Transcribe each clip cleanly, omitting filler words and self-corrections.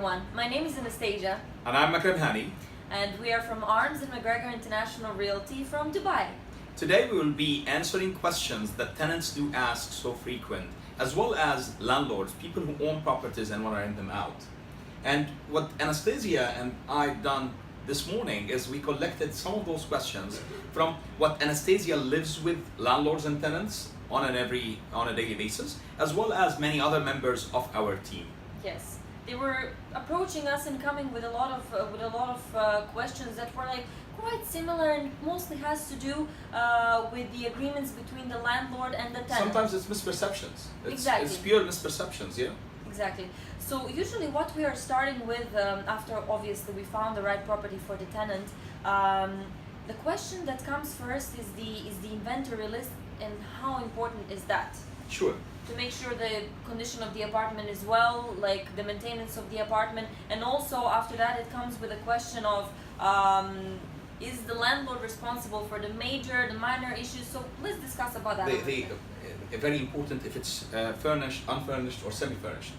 everyone, my name is Anastasia. And I'm Makram Hani. And we are from Arms and McGregor International Realty from Dubai. Today we will be answering questions that tenants do ask so frequent, as well as landlords, people who own properties and want to rent them out. And what Anastasia and I done this morning is we collected some of those questions from what Anastasia lives with landlords and tenants on a daily basis, as well as many other members of our team. Yes, they were approaching us and coming with a lot of questions that were like quite similar and mostly has to do with the agreements between the landlord and the tenant. Sometimes it's misperceptions. Exactly. It's pure misperceptions, yeah. Exactly. So usually what we are starting with, after obviously we found the right property for the tenant, the question that comes first is the inventory list, and how important is that? Sure. To make sure the condition of the apartment is well, like the maintenance of the apartment, and also after that it comes with a question of is the landlord responsible for the major, the minor issues? So let's discuss about that. Very important if it's furnished, unfurnished, or semi-furnished.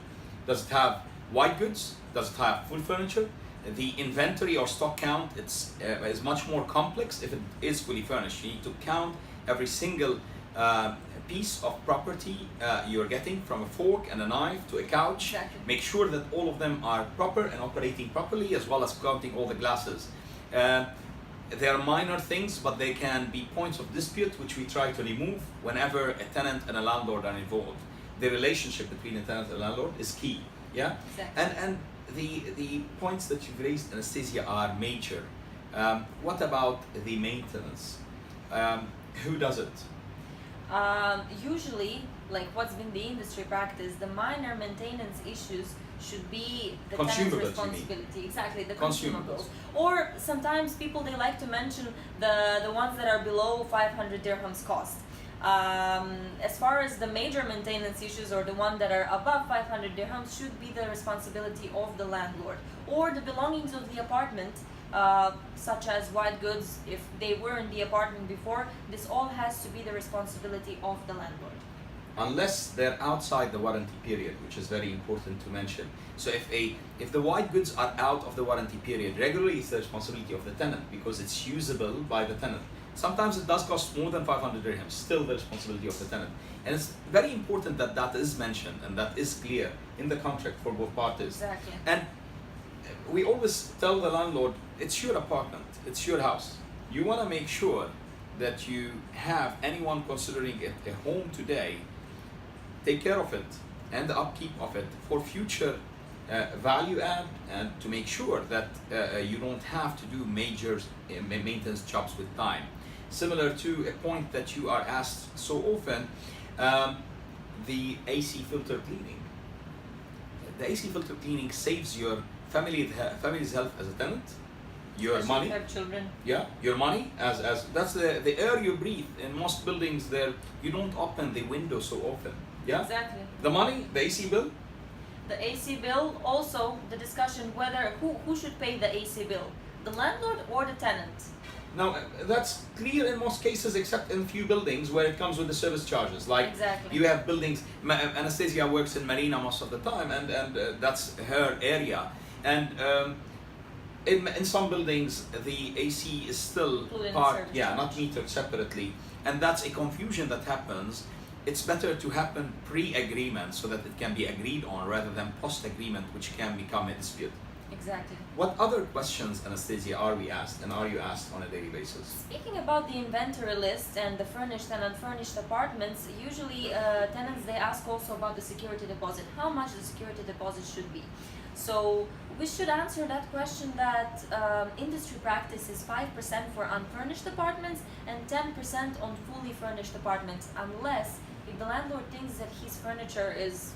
Does it have white goods? Does it have full furniture? The inventory or stock count is much more complex if it is fully furnished. You need to count every single piece of property you're getting, from a fork and a knife to a couch. Exactly. Make sure that all of them are proper and operating properly, as well as counting all the glasses. They are minor things, but they can be points of dispute, which we try to remove whenever a tenant and a landlord are involved. The relationship between a tenant and a landlord is key. Yeah. Exactly. And the points that you've raised, Anastasia, are major. What about the maintenance? Who does it? Usually, like what's been the industry practice, the minor maintenance issues should be the tenant's Consumables, responsibility. Exactly, the Consumables. Or sometimes people, they like to mention the ones that are below 500 dirhams cost. As far as the major maintenance issues, or the one that are above 500 dirhams, should be the responsibility of the landlord, or the belongings of the apartment, such as white goods, if they were in the apartment before. This all has to be the responsibility of the landlord. Unless they're outside the warranty period, which is very important to mention. So if the white goods are out of the warranty period, regularly it's the responsibility of the tenant, because it's usable by the tenant. Sometimes it does cost more than 500 dirhams, still the responsibility of the tenant. And it's very important that that is mentioned and that is clear in the contract for both parties. Exactly. And we always tell the landlord, it's your apartment, it's your house. You want to make sure that you have anyone considering it a home today, take care of it and the upkeep of it for future value add, and to make sure that you don't have to do major maintenance jobs with time. Similar to a point that you are asked so often, the AC filter cleaning. The AC filter cleaning saves your family's health as a tenant, your money. Have children. Yeah, your money as that's the air you breathe. In most buildings, there you don't open the window so often. Yeah. Exactly. The money, the AC bill. The AC bill, also the discussion whether who should pay the AC bill, the landlord or the tenant. Now that's clear in most cases, except in few buildings where it comes with the service charges. Like Exactly. you have buildings. Anastasia works in Marina most of the time, and that's her area. And in some buildings, the AC is still not metered separately, and that's a confusion that happens. It's better to happen pre-agreement so that it can be agreed on, rather than post-agreement, which can become a dispute. Exactly. What other questions, Anastasia, are we asked, and are you asked on a daily basis? Speaking about the inventory list and the furnished and unfurnished apartments, usually tenants, they ask also about the security deposit, how much the security deposit should be. So we should answer that question that industry practice is 5% for unfurnished apartments and 10% on fully furnished apartments, unless if the landlord thinks that his furniture is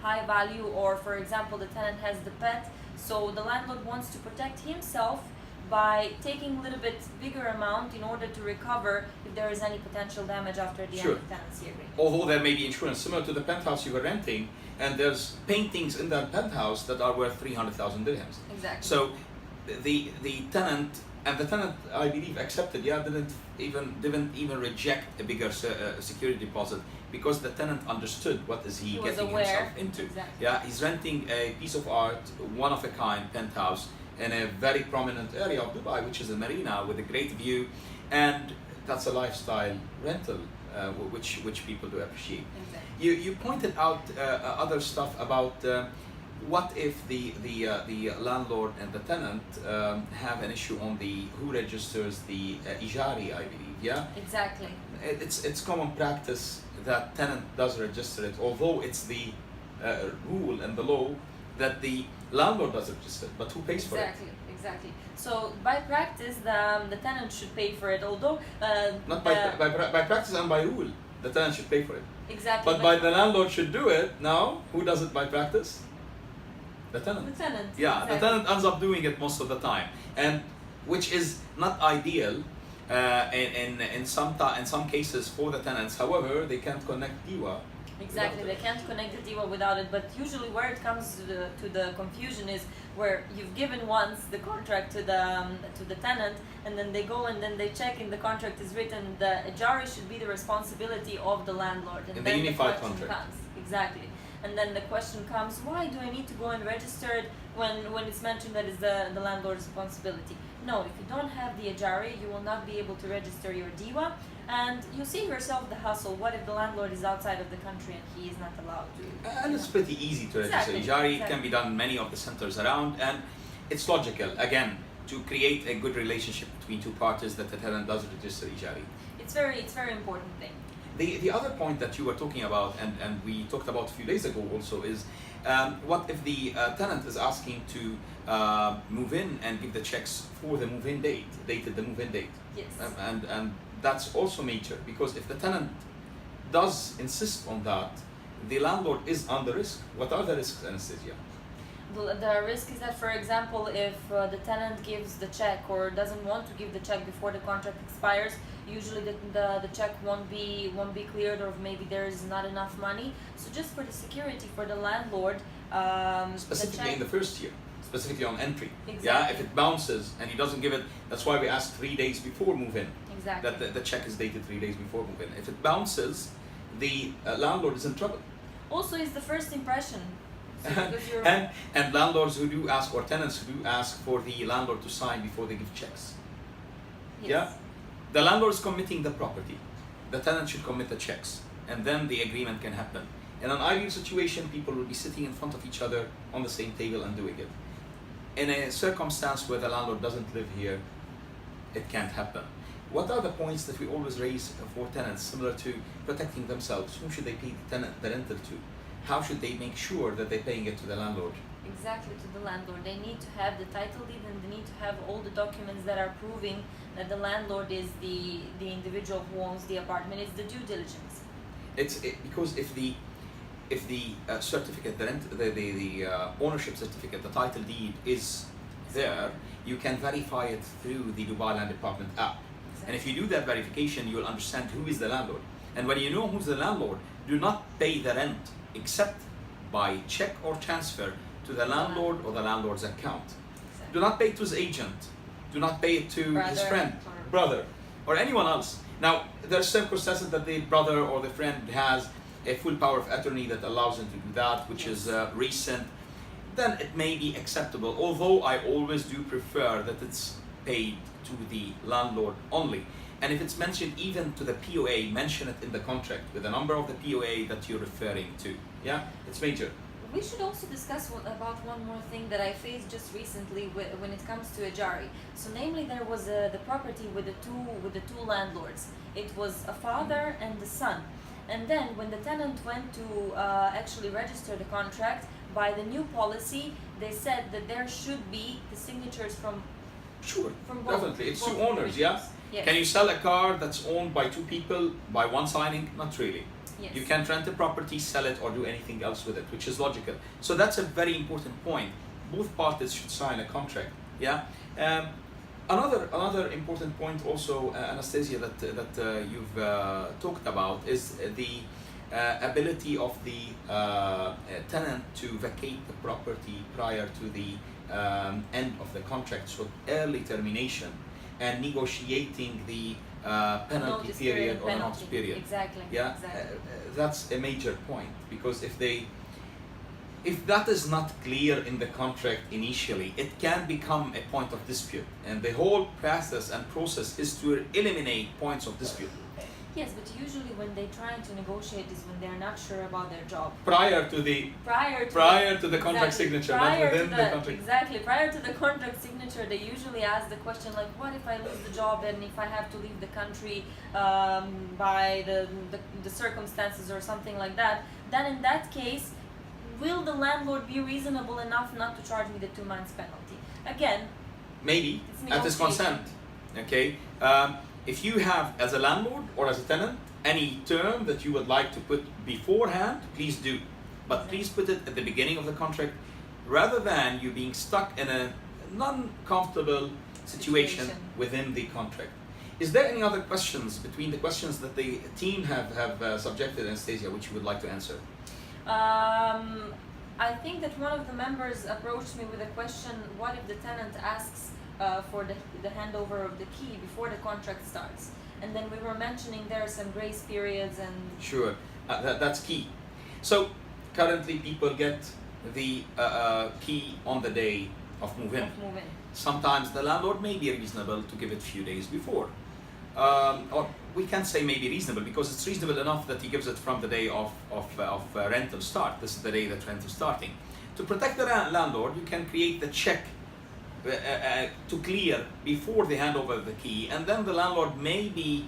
high value, or for example the tenant has the pet, so the landlord wants to protect himself by taking a little bit bigger amount in order to recover if there is any potential damage after the end of the tenancy agreement. Although there may be insurance similar to the penthouse you were renting, and there's paintings in that penthouse that are worth 300,000 dirhams. Exactly. So the tenant, and the tenant, I believe, accepted. Yeah, didn't even reject a bigger security deposit, because the tenant understood what is he was getting aware. himself into. Exactly. Yeah, he's renting a piece of art, one of a kind penthouse in a very prominent area of Dubai, which is a marina with a great view, and that's a lifestyle rental, which people do appreciate. Exactly. You pointed out other stuff about what if the landlord and the tenant have an issue on the who registers the ijari, I believe. Yeah. Exactly. It's common practice that tenant does register it, although it's the rule and the law that the landlord does register it, but who pays for it? Exactly. So by practice, the tenant should pay for it. Although Not by practice and by rule, the tenant should pay for it. exactly. But by the landlord should do it. Now, who does it by practice? The tenant. the tenant. Yeah, exactly. the tenant ends up doing it most of the time, and which is not ideal in some cases for the tenants. However, they can't connect diwa. Exactly, they can't connect the diva without it. But usually, where it comes to the confusion is where you've given once the contract to the tenant, and then they go and then they check in the contract is written the ijari should be the responsibility of the landlord. And In the then unified question contract. comes. Exactly. And then the question comes, why do I need to go and register it when it's mentioned that it's the landlord's responsibility? No, if you don't have the ijari, you will not be able to register your diwa, and you save yourself the hassle. What if the landlord is outside of the country and he is not allowed to? And it's pretty easy to register Exactly, ijari. It exactly. can be done in many of the centers around, and it's logical, again, to create a good relationship between two parties that the tenant does register ijari. It's very important thing. The other point that you were talking about, and we talked about a few days ago also, is what if the tenant is asking to move in and give the checks for the move-in date, dated the move-in date? Yes. And that's also major, because if the tenant does insist on that, the landlord is under risk. What are the risks, Anastasia? The risk is that, for example, if the tenant gives the check or doesn't want to give the check before the contract expires, usually the check won't be cleared, or maybe there is not enough money. So just for the security for the landlord, Specifically in the first year, specifically on entry. Exactly. Yeah, if it bounces and he doesn't give it, that's why we ask 3 days before move-in. exactly. That the check is dated 3 days before move-in. If it bounces, the landlord is in trouble. Also, it's the first impression. So because you're And landlords who do ask, or tenants who do ask for the landlord to sign before they give checks. yes. Yeah? The landlord is committing the property. The tenant should commit the checks, and then the agreement can happen. In an ideal situation, people will be sitting in front of each other on the same table and doing it. In a circumstance where the landlord doesn't live here, it can't happen. What are the points that we always raise for tenants, similar to protecting themselves? Whom should they pay the rental to? How should they make sure that they're paying it to the landlord? Exactly, to the landlord. They need to have the title deed, and they need to have all the documents that are proving that the landlord is the individual who owns the apartment. It's the due diligence. Because if the certificate, the ownership certificate, the title deed is there, you can verify it through the Dubai Land Department app. And if you do that verification, you will understand who is the landlord. And when you know who's the landlord, do not pay the rent except by check or transfer to the landlord or the landlord's account. Exactly. Do not pay it to his agent. Do not pay it to his Brother friend, or- brother, or anyone else. Now, there are circumstances that the brother or the friend has a full power of attorney that allows him to do that, which is recent. Then it may be acceptable, although I always do prefer that it's paid to the landlord only. And if it's mentioned even to the POA, mention it in the contract with the number of the POA that you're referring to. Yeah, it's major. We should also discuss about one more thing that I faced just recently when it comes to Ijari. So, namely, there was the property with the two landlords. It was a father and the son. And then, when the tenant went to actually register the contract, by the new policy, they said that there should be the signatures from Sure, both. definitely. It's both two owners, yeah? individuals. Yes. Can you sell a car that's owned by two people by one signing? Not really. Yes. You can't rent a property, sell it, or do anything else with it, which is logical. So that's a very important point. Both parties should sign a contract. Yeah. Another important point also, Anastasia, that you've talked about is the ability of the tenant to vacate the property prior to the end of the contract, so early termination, and negotiating the penalty Notice period or the penalty. notice period. Exactly. Yeah, Exactly. that's a major point, because if that is not clear in the contract initially, it can become a point of dispute, and the whole process is to eliminate points of dispute Yes, but usually when they're trying to negotiate is when they're not sure about their job. prior to the contract Exactly. signature, not Prior within to the contract. Exactly. Prior to the contract signature, they usually ask the question like, what if I lose the job and if I have to leave the country by the circumstances or something like that? Then in that case, will the landlord be reasonable enough not to charge me the 2 months penalty? Again, Maybe it's at his negotiation. consent. Okay. If you have, as a landlord or as a tenant, any term that you would like to put beforehand, please do. But please put it at the beginning of the contract, rather than you being stuck in a non-comfortable situation within the contract. Is there any other questions between the questions that the team have subjected Anastasia, which you would like to answer? I think that one of the members approached me with a question, what if the tenant asks for the handover of the key before the contract starts? And then we were mentioning there are some grace periods and... Sure, that's key. So currently people get the key on the day of move-in. Sometimes the landlord may be reasonable to give it a few days before. Or we can say maybe reasonable, because it's reasonable enough that he gives it from the day of rental start. This is the day that rent is starting. To protect the landlord, you can create the check to clear before the handover of the key, and then the landlord may be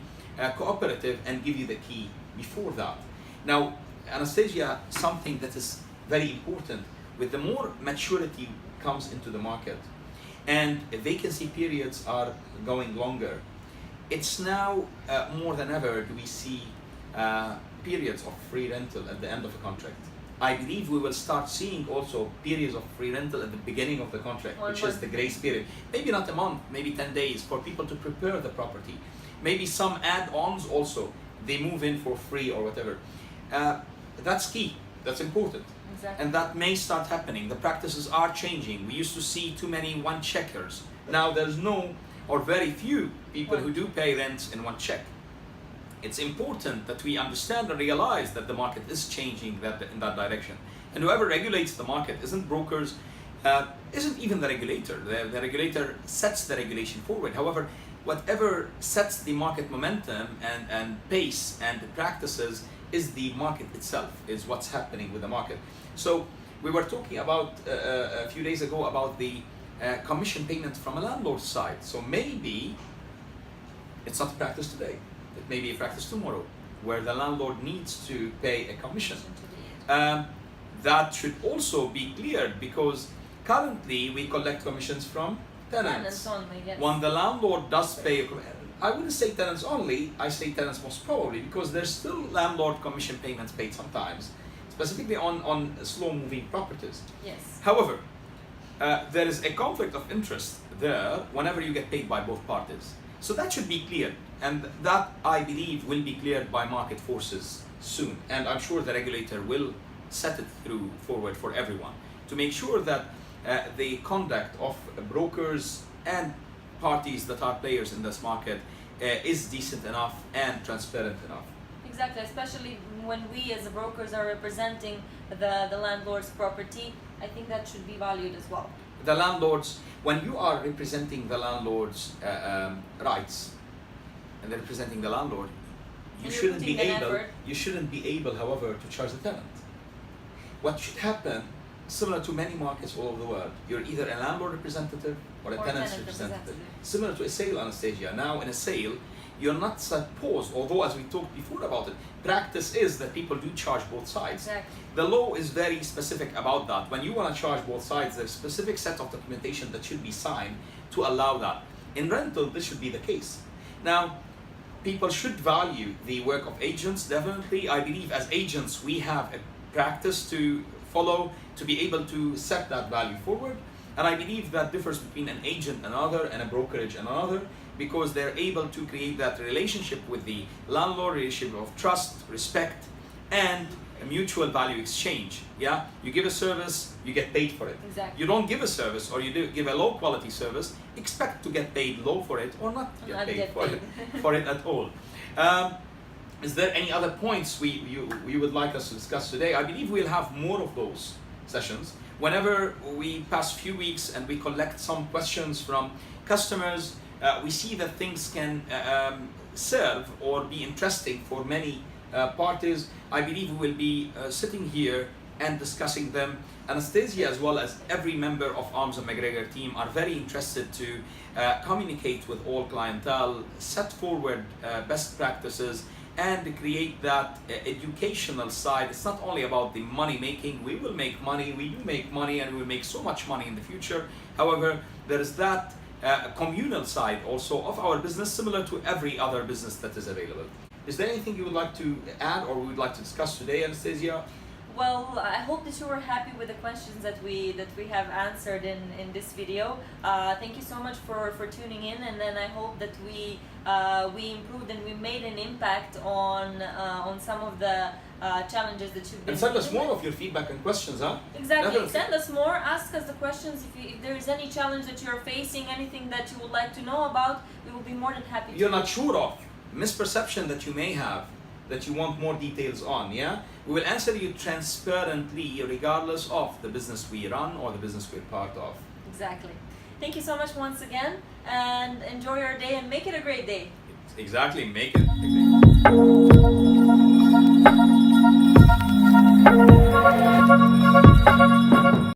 cooperative and give you the key before that. Now, Anastasia, something that is very important, with the more maturity comes into the market and vacancy periods are going longer, it's now more than ever do we see periods of free rental at the end of a contract. I believe we will start seeing also periods of free rental at the beginning of the contract, which is the grace period. Maybe not a month, maybe 10 days for people to prepare the property. Maybe some add-ons also, they move in for free or whatever. That's key, that's important. Exactly. And that may start happening. The practices are changing. We used to see too many one checkers. Now there's no or very few people who do pay rents in one check. It's important that we understand and realize that the market is changing in that direction. And whoever regulates the market isn't brokers, isn't even the regulator. The regulator sets the regulation forward. However, whatever sets the market momentum and pace and practices is the market itself, is what's happening with the market. So we were talking about a few days ago about the commission payment from a landlord's side. So maybe it's not a practice today. It may be a practice tomorrow, where the landlord needs to pay a commission. That should also be cleared, because currently we collect commissions from tenants. Only, yes. When the landlord does pay, I wouldn't say tenants only, I say tenants most probably, because there's still landlord commission payments paid sometimes, specifically on slow moving properties. Yes. However, there is a conflict of interest there whenever you get paid by both parties. So that should be clear, and that, I believe, will be cleared by market forces soon. And I'm sure the regulator will set it forward for everyone to make sure that the conduct of brokers and parties that are players in this market is decent enough and transparent enough. Exactly, especially when we as brokers are representing the landlord's property, I think that should be valued as well. The landlords, when you are representing the landlord's rights and they're representing the landlord, you shouldn't be able, however, to charge the tenant. What should happen, similar to many markets all over the world, you're either a landlord representative or a tenant's representative. Similar to a sale, Anastasia. Now in a sale, you're not supposed, although as we talked before about it, practice is that people do charge both sides. Exactly. The law is very specific about that. When you want to charge both sides, there's a specific set of documentation that should be signed to allow that. In rental, this should be the case. Now, people should value the work of agents, definitely. I believe as agents, we have a practice to follow to be able to set that value forward. And I believe that differs between an agent and another and a brokerage and another, because they're able to create that relationship with the landlord, relationship of trust, respect, and a mutual value exchange. Yeah, you give a service, you get paid for it. Exactly. You don't give a service, or you do give a low quality service, expect to get paid low for it, or not get paid for it at all. Is there any other points you would like us to discuss today? I believe we'll have more of those sessions whenever we pass few weeks and we collect some questions from customers. We see that things can serve or be interesting for many parties. I believe we will be sitting here and discussing them. Anastasia, as well as every member of Arms and McGregor team, are very interested to communicate with all clientele, set forward best practices, and create that educational side. It's not only about the money making. We will make money, we do make money, and we will make so much money in the future. However, there is that communal side also of our business, similar to every other business that is available. Is there anything you would like to add or would like to discuss today, Anastasia? Well, I hope that you were happy with the questions that we have answered in this video. Thank you so much for tuning in, and then I hope that we improved and we made an impact on some of the challenges that you've been. And send us more of your feedback and questions, huh? Exactly. Definitely. Send us more. Ask us the questions. If there is any challenge that you're facing, anything that you would like to know about, we will be more than happy to. You're not sure of misperception that you may have, that you want more details on, yeah? We will answer you transparently, regardless of the business we run or the business we're part of. Exactly. Thank you so much once again, and enjoy your day and make it a great day. Exactly, make it a great day.